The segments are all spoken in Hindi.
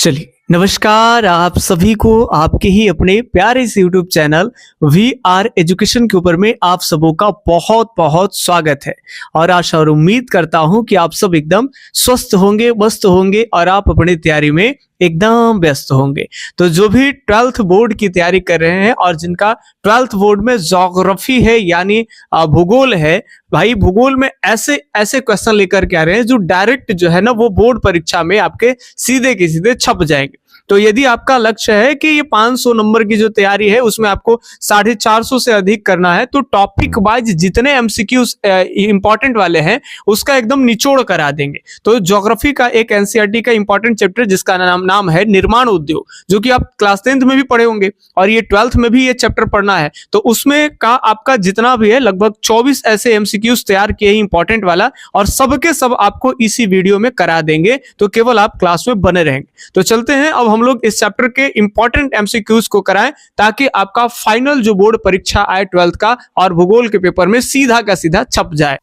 चलिए, नमस्कार आप सभी को आपके ही अपने प्यारे से YouTube channel we are education के ऊपर में आप सबों का बहुत बहुत स्वागत है। और आशा और उम्मीद करता हूं कि आप सब एकदम स्वस्थ होंगे, मस्त होंगे और आप अपनी तैयारी में एकदम व्यस्त होंगे। तो जो भी 12th बोर्ड की तैयारी कर रहे हैं और जिनका 12th बोर्ड में ज्योग्राफी है यानी भूगोल है, भाई भूगोल में ऐसे ऐसे क्वेश्चन लेकर के आ रहे हैं जो डायरेक्ट जो है ना वो बोर्ड परीक्षा में आपके सीधे के सीधे छप जाएंगे। तो यदि आपका लक्ष्य है कि ये 500 नंबर की जो तैयारी है उसमें आपको 450 से अधिक करना है, तो टॉपिक वाइज जितने एमसीक्यूज इंपॉर्टेंट वाले हैं उसका एकदम निचोड़ करा देंगे। तो ज्योग्राफी का एक एनसीईआरटी का इंपॉर्टेंट चैप्टर जिसका नाम है निर्माण उद्योग, जो कि आप क्लास 10th में भी पढ़े होंगे और ये 12th में भी ये चैप्टर पढ़ना है। तो उसमें का आपका जितना भी है लगभग 24 ऐसे एमसीक्यूज तैयार किए इंपॉर्टेंट वाला, और सबके सब आपको इसी वीडियो में करा देंगे। तो केवल आप क्लास में बने रहेंगे। तो चलते हैं अब हम लोग इस चैप्टर के इंपॉर्टेंट एमसीक्यूज को कराएं ताकि आपका फाइनल जो बोर्ड परीक्षा आए 12th का और भूगोल के पेपर में सीधा का सीधा छप जाए।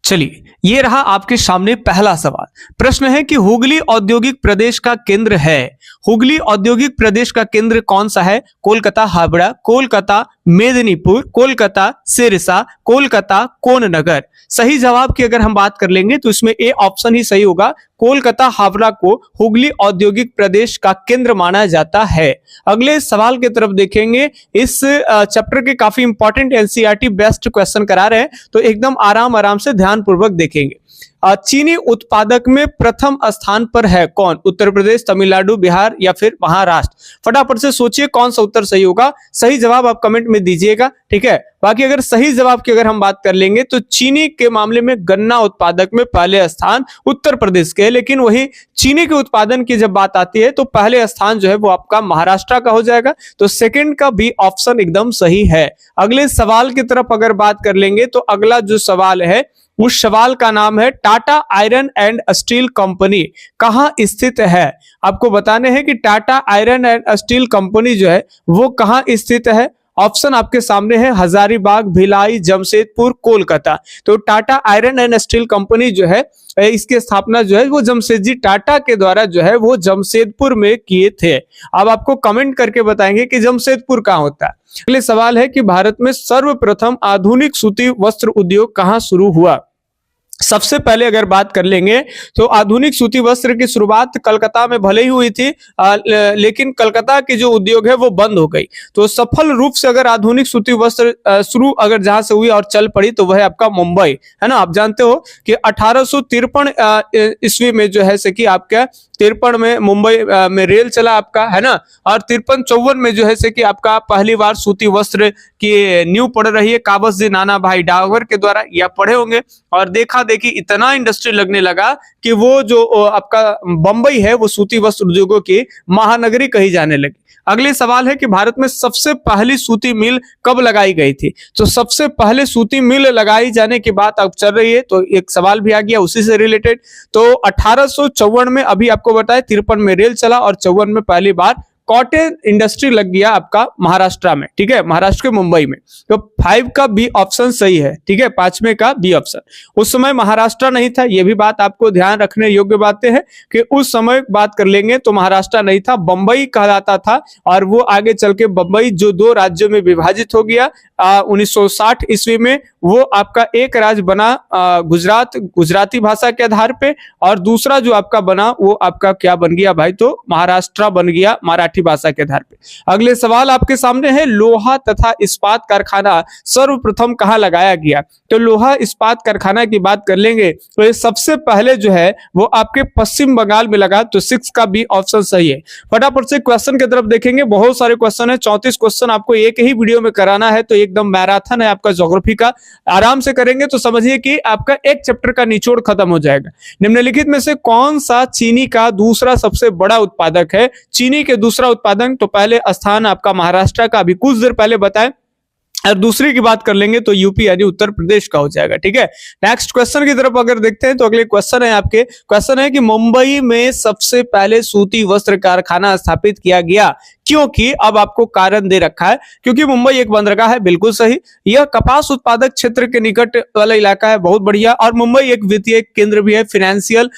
चलिए, ये रहा आपके सामने पहला सवाल। प्रश्न है कि हुगली औद्योगिक प्रदेश का केंद्र है। हुगली औद्योगिक प्रदेश का केंद्र कौन सा है? कोलकाता हावड़ा, कोलकाता मेदिनीपुर, कोलकाता सिरसा, कोलकाता कोननगर। सही जवाब की अगर हम बात कर लेंगे तो इसमें ए ऑप्शन ही सही होगा। कोलकाता हावड़ा को हुगली औद्योगिक प्रदेश का केंद्र माना जाता है। अगले सवाल की तरफ देखेंगे। इस चैप्टर के काफी इंपॉर्टेंट एनसीईआरटी बेस्ट क्वेश्चन करा रहे हैं, तो एकदम आराम आराम से ध्यानपूर्वक देखेंगे। चीनी उत्पादक में प्रथम स्थान पर है कौन? उत्तर प्रदेश, तमिलनाडु, बिहार या फिर महाराष्ट्र? फटाफट से सोचिए कौन सा उत्तर सही होगा। सही जवाब आप कमेंट में दीजिएगा, ठीक है। बाकी अगर सही जवाब की अगर हम बात कर लेंगे तो चीनी के मामले में गन्ना उत्पादक में पहले स्थान उत्तर प्रदेश के है, लेकिन वही चीनी के उत्पादन की जब बात आती है तो पहले स्थान जो है वो आपका महाराष्ट्र का हो जाएगा। तो सेकंड का भी ऑप्शन एकदम सही है। अगले सवाल की तरफ अगर बात कर लेंगे तो अगला जो सवाल है उस सवाल का नाम है Tata iron and steel company कहां स्थित है? आपको बताने हैं कि Tata iron and steel company जो है वो कहां स्थित है। ऑप्शन आपके सामने है हजारीबाग, भिलाई, जमशेदपुर, कोलकाता। तो Tata iron and steel company जो है इसकी स्थापना जो है वो जमशेदजी टाटा के द्वारा जो है वो जमशेदपुर में किए थे। अब आपको कमेंट करके बताएंगे कि जमशेदपुर कहां होता है। अगले सवाल है कि भारत में सर्वप्रथम आधुनिक सूती वस्त्र उद्योग कहां शुरू हुआ? सबसे पहले अगर बात कर लेंगे तो आधुनिक सूती वस्त्र की शुरुआत कलकत्ता में भले ही हुई थी, लेकिन कलकत्ता की जो उद्योग है वो बंद हो गई। तो सफल रूप से अगर आधुनिक सूती वस्त्र शुरू अगर जहां से हुई और चल पड़ी तो वह आपका मुंबई है ना। आप जानते हो कि 1853 ईस्वी में जो है से कि आपका 53 में मुंबई में रेल चला आपका, है ना। और 53-54 में जो है से कि आपका पहली बार सूती वस्त्र की नींव पड़ रही है काबस जी नाना भाई डावर के द्वारा, या पढ़े होंगे। और देखा देखी इतना इंडस्ट्री लगने लगा कि वो जो आपका बंबई है वो सूती वस्त्र उद्योगों की महानगरी कही जाने लगी। अगले सवाल है कि भारत में सबसे पहली सूती मिल कब लगाई गई थी? तो सबसे पहले सूती मिल लगाई जाने की बात अब चल रही है, तो एक सवाल भी आ गया उसी से रिलेटेड। तो 1854 में, अभी आपको बताया 53 में रेल चला और 54 में पहली बार कॉटेज इंडस्ट्री लग गया आपका महाराष्ट्र में, ठीक है, महाराष्ट्र के मुंबई में। तो 5 का बी ऑप्शन सही है, ठीक है, 5वें का बी ऑप्शन। उस समय महाराष्ट्र नहीं था, यह भी बात आपको ध्यान रखने योग्य बातें हैं कि उस समय बात कर लेंगे तो महाराष्ट्र नहीं था, बंबई कहलाता था। और वो आगे चल के बंबई जो 2 राज्यों में विभाजित हो गया 1960 ईस्वी में, वो आपका एक राज्य बना गुजरात, गुजराती भाषा के आधार पे, और दूसरा जो आपका बना वो आपका क्या बन गया भाई? तो महाराष्ट्र बन गया मराठी भाषा के आधार पे। अगले सवाल आपके सामने है लोहा तथा इस्पात कारखाना सर्वप्रथम कहां लगाया गया? तो लोहा इस्पात कारखाना की बात कर लेंगे तो ये सबसे पहले जो है वो आपके पश्चिम बंगाल में लगा। तो 6 का बी ऑप्शन सही है। फटाफट से क्वेश्चन की तरफ देखेंगे। बहुत सारे क्वेश्चन है, 34 क्वेश्चन आपको एक ही वीडियो में कराना है, तो एकदम मैराथन है आपका ज्योग्राफी का। आराम से करेंगे तो समझिए कि आपका एक चैप्टर का निचोड़ खत्म हो जाएगा। निम्नलिखित में से कौन सा चीनी का दूसरा सबसे बड़ा उत्पादक है? चीनी के दूसरा उत्पादन, तो पहले स्थान आपका महाराष्ट्र का, अभी कुछ देर पहले बताएं और दूसरी की बात कर लेंगे तो यूपी यानी उत्तर प्रदेश का हो जाएगा। ठीक है, नेक्स्ट क्वेश्चन की तरफ अगर देखते हैं तो अगले क्वेश्चन है आपके, क्वेश्चन है कि मुंबई में सबसे पहले सूती वस्त्र कारखाना स्थापित किया गया क्योंकि, अब आपको कारण दे रखा है, क्योंकि मुंबई एक बंदरगाह है, बिल्कुल सही। यह कपास उत्पादक क्षेत्र के निकट वाला इलाका है, बहुत बढ़िया। और मुंबई एक वित्तीय केंद्र भी है, फाइनेंशियल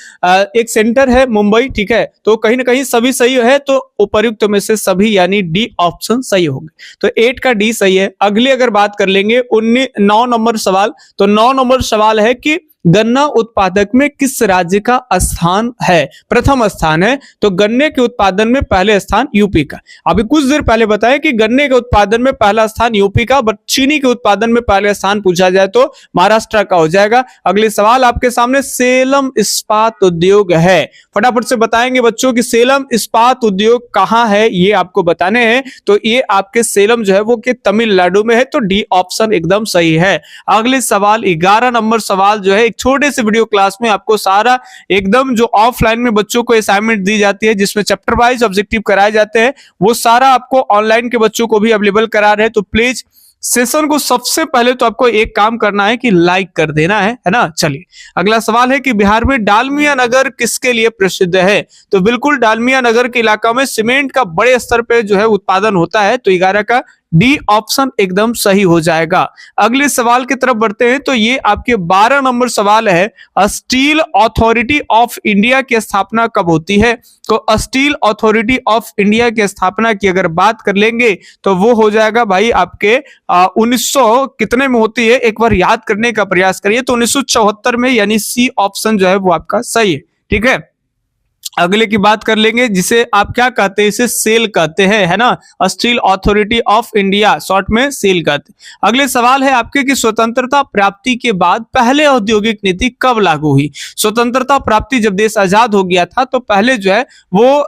एक सेंटर है मुंबई। ठीक है, तो कहीं ना कहीं सभी सही है, तो उपर्युक्त में से सभी यानी डी ऑप्शन सही होंगे, तो 8 का डी सही है। अगली अगर बात कर लेंगे 9 नंबर सवाल, तो 9 नंबर सवाल है कि गन्ना उत्पादक में किस राज्य का स्थान है? प्रथम स्थान है, तो गन्ने के उत्पादन में पहले स्थान यूपी का। अभी कुछ देर पहले बताया कि गन्ने के उत्पादन में पहला स्थान यूपी का, बट चीनी के उत्पादन में पहले स्थान पूछा जाए तो महाराष्ट्र का हो जाएगा। अगले सवाल आपके सामने, सेलम इस्पात उद्योग है, फटाफट से बताएंगे बच्चों कि सेलम इस्पात उद्योग कहां है, ये आपको बताने हैं। तो ये आपके सेलम जो है वो कि तमिलनाडु में है, तो डी ऑप्शन एकदम सही है। अगले सवाल 11 नंबर सवाल जो है, एक छोटे से वीडियो क्लास में आपको सारा एकदम जो ऑफलाइन में बच्चों को असाइनमेंट दी जाती है, जिसमें चैप्टर वाइज ऑब्जेक्टिव कराए जाते हैं, वो सारा आपको ऑनलाइन के बच्चों को भी अवेलेबल करा रहे हैं। तो प्लीज सेशन को सबसे पहले तो आपको एक काम करना है कि लाइक कर देना है ना। चलिए अगला सवाल है कि बिहार में डालमिया नगर किसके लिए प्रसिद्ध है? तो बिल्कुल डालमिया नगर के इलाका में सीमेंट का बड़े स्तर पे जो है उत्पादन होता है, तो 11 का डी ऑप्शन एकदम सही हो जाएगा। अगले सवाल की तरफ बढ़ते हैं, तो ये आपके 12 नंबर सवाल है, स्टील अथॉरिटी ऑफ इंडिया की स्थापना कब होती है? तो स्टील अथॉरिटी ऑफ इंडिया की स्थापना की अगर बात कर लेंगे तो वो हो जाएगा भाई आपके 1900 कितने में होती है, एक बार याद करने का प्रयास करिए, तो 1974 में, यानी सी ऑप्शन जो है वो आपका सही है। ठीक है, अगले की बात कर लेंगे, जिसे आप क्या कहते हैं, इसे सेल कहते हैं, है ना, steel authority of India, short में सेल कहते हैं। अगले सवाल है आपके कि स्वतंत्रता प्राप्ति के बाद पहले औद्योगिक नीति कब लागू हुई? स्वतंत्रता प्राप्ति जब देश आजाद हो गया था तो पहले जो है वो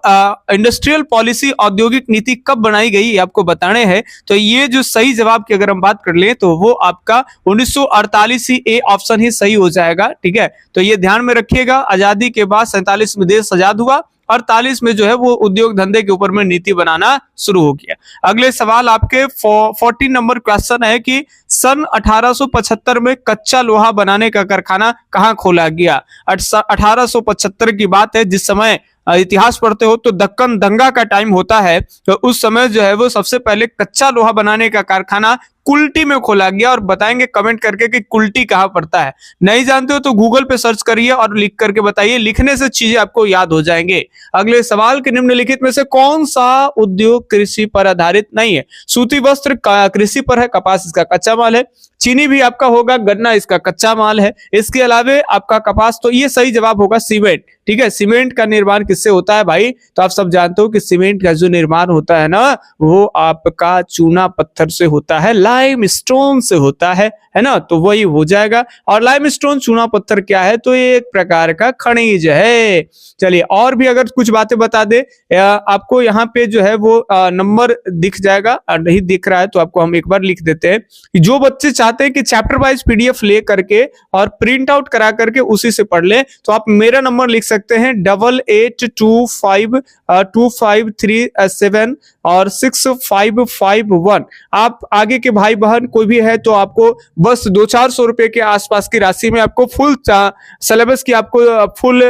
इंडस्ट्रियल पॉलिसी, औद्योगिक नीति कब बनाई गई, आपको बताने हैं। तो ये जो सही जवाब की अगर हम बात कर ले तो वो आपका 1948 ही ए ऑप्शन ही सही हो जाएगा। ठीक है, तो ये ध्यान में रखिएगा। आजादी के बाद 47 में देश आजाद हुआ, 48 में जो है वो उद्योग धंधे के ऊपर में नीति बनाना शुरू हो गया। अगले सवाल आपके 14 नंबर क्वेश्चन है कि सन 1875 में कच्चा लोहा बनाने का कारखाना कहां खोला गया? 1875 की बात है, जिस समय इतिहास पढ़ते हो तो दक्कन दंगा का टाइम होता है, तो उस समय जो है वो सबसे पहले कच्चा लोहा बनाने का कारखाना कुल्टी में खोला गया। और बताएंगे कमेंट करके कि कुल्टी कहां पड़ता है, नहीं जानते हो तो गूगल पे सर्च करिए और लिख करके बताइए, लिखने से चीजें आपको याद हो जाएंगे। अगले सवाल के निम्नलिखित में से कौन सा उद्योग कृषि पर आधारित नहीं है? सूती वस्त्र कृषि पर है, कपास इसका कच्चा माल है, चीनी भी आपका होगा, गन्ना इसका कच्चा माल है, इसके अलावे आपका कपास, तो ये सही जवाब होगा सीमेंट। ठीक है, सीमेंट का निर्माण किससे होता है भाई? तो आप सब जानते हो कि सीमेंट का जो निर्माण होता है ना, वो आपका चूना पत्थर से होता है, लाइम स्टोन से होता है ना, तो वही हो जाएगा। और लाइम स्टोन चूना पत्थर क्या है? तो ये एक प्रकार का खनिज है। चलिए और भी अगर कुछ बातें बता दे, आपको यहाँ पे जो है वो नंबर दिख जाएगा, नहीं दिख रहा है तो आपको हम एक बार लिख देते हैं। जो बच्चे चाहते हैं कि चैप्टर वाइज पीडीएफ ले करके और प्रिंट आउट करा करके उसी से पढ़ ले, तो आप मेरा नंबर लिख सकते हैं 88252537 और 6551। आप आगे के भाई बहन कोई भी है तो आपको बस 200-400 रुपए के आसपास की राशि में आपको फुल सिलेबस की, आपको फुल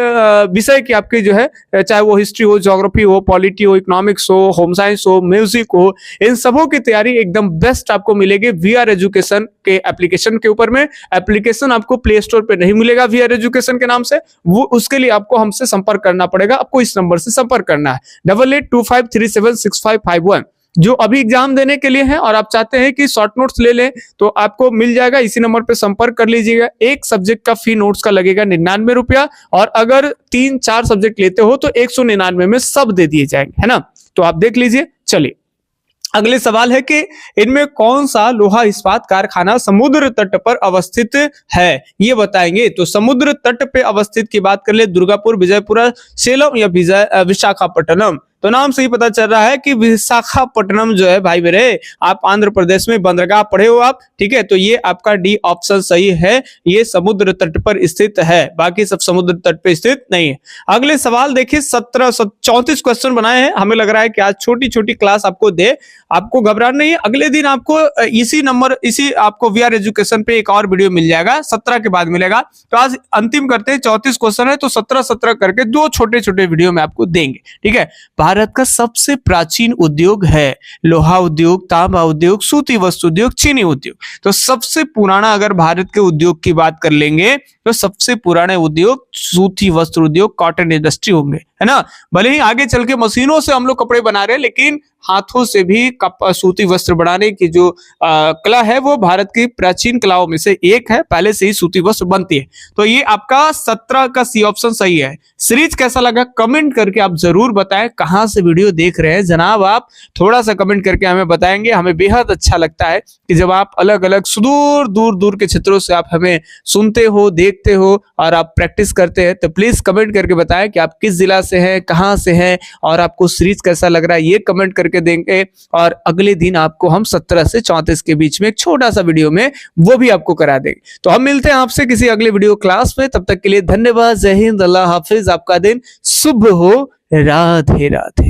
विषय की आपकी जो है, चाहे वो हिस्ट्री हो, ज्योग्राफी हो, पॉलिटी हो, इकोनॉमिक्स हो, होम साइंस हो, म्यूजिक हो, इन सबों की तैयारी एकदम बेस्ट आपको मिलेगी वीआर एजुकेशन के एप्लीकेशन के ऊपर में। एप्लीकेशन आपको प्ले स्टोर पे नहीं मिलेगा वीआर एजुकेशन के नाम से, वो उसके लिए आपको हमसे संपर्क करना पड़ेगा। आपको इस नंबर से संपर्क करना है 8825376551। जो अभी एग्जाम देने के लिए है और आप चाहते हैं कि शॉर्ट नोट्स ले लें तो आपको मिल जाएगा, इसी नंबर पे संपर्क कर लीजिएगा। एक सब्जेक्ट का फी नोट्स का लगेगा 99 रुपया, और अगर 3-4 सब्जेक्ट लेते हो तो 199 में सब दे दिए जाएंगे, है ना, तो आप देख लीजिए। चलिए अगले सवाल है कि इनमें कौन सा लोहा इस्पात कारखाना समुद्र तट पर अवस्थित है, ये बताएंगे। तो समुद्र तट पे अवस्थित की बात कर ले, दुर्गापुर, विजयपुरा, सेलम या विशाखापट्टनम, तो नाम से ही पता चल रहा है कि विशाखापट्टनम जो है भाई मेरे, आप आंध्र प्रदेश में बंदरगाह पढ़े हो आप, ठीक है। तो ये आपका डी ऑप्शन सही है, ये समुद्र तट पर स्थित है, बाकी सब समुद्र तट पर स्थित नहीं है। अगले सवाल देखिए, 34 क्वेश्चन बनाए हैं। हमें लग रहा है कि आज छोटी छोटी क्लास आपको दे, आपको घबराना नहीं है। अगले दिन आपको इसी आपको वीआर एजुकेशन पे एक और वीडियो मिल जाएगा, 17 के बाद मिलेगा। तो आज अंतिम करते हैं, 34 क्वेश्चन है तो 17 करके 2 छोटे छोटे वीडियो में आपको देंगे, ठीक है। भारत का सबसे प्राचीन उद्योग है लोहा उद्योग, तांबा उद्योग, सूती वस्त्र उद्योग, चीनी उद्योग। तो सबसे पुराना अगर भारत के उद्योग की बात कर लेंगे तो सबसे पुराने उद्योग सूती वस्त्र उद्योग, कॉटन इंडस्ट्री होंगे, है ना। भले ही आगे चल के मशीनों से हम लोग कपड़े बना रहे हैं, लेकिन हाथों से भी सूती वस्त्र बनाने की जो कला है वो भारत की प्राचीन कलाओं में से एक है। पहले से ही सूती वस्त्र बनती है। तो ये आपका 17 का सी ऑप्शन सही है। सीरीज कैसा लगा कमेंट करके आप जरूर बताएं, कहां से वीडियो देख रहे हैं जनाब, आप थोड़ा सा कमेंट करके हमें बताएंगे। हमें बेहद अच्छा लगता है कि जब आप अलग अलग सुदूर दूर दूर के क्षेत्रों से आप हमें सुनते हो, देखते हो और आप प्रैक्टिस करते हैं। तो प्लीज कमेंट करके बताएं कि आप किस जिला से हैं, कहां से हैं और आपको सीरीज कैसा लग रहा है, ये कमेंट करके देंगे। और अगले दिन आपको हम 17 से 34 के बीच में एक छोटा सा वीडियो में वो भी आपको करा देंगे। तो हम मिलते हैं आपसे किसी अगले वीडियो क्लास में, तब तक के लिए धन्यवाद। जय हिंद, अल्लाह हाफिज, आपका दिन शुभ हो, राधे राधे।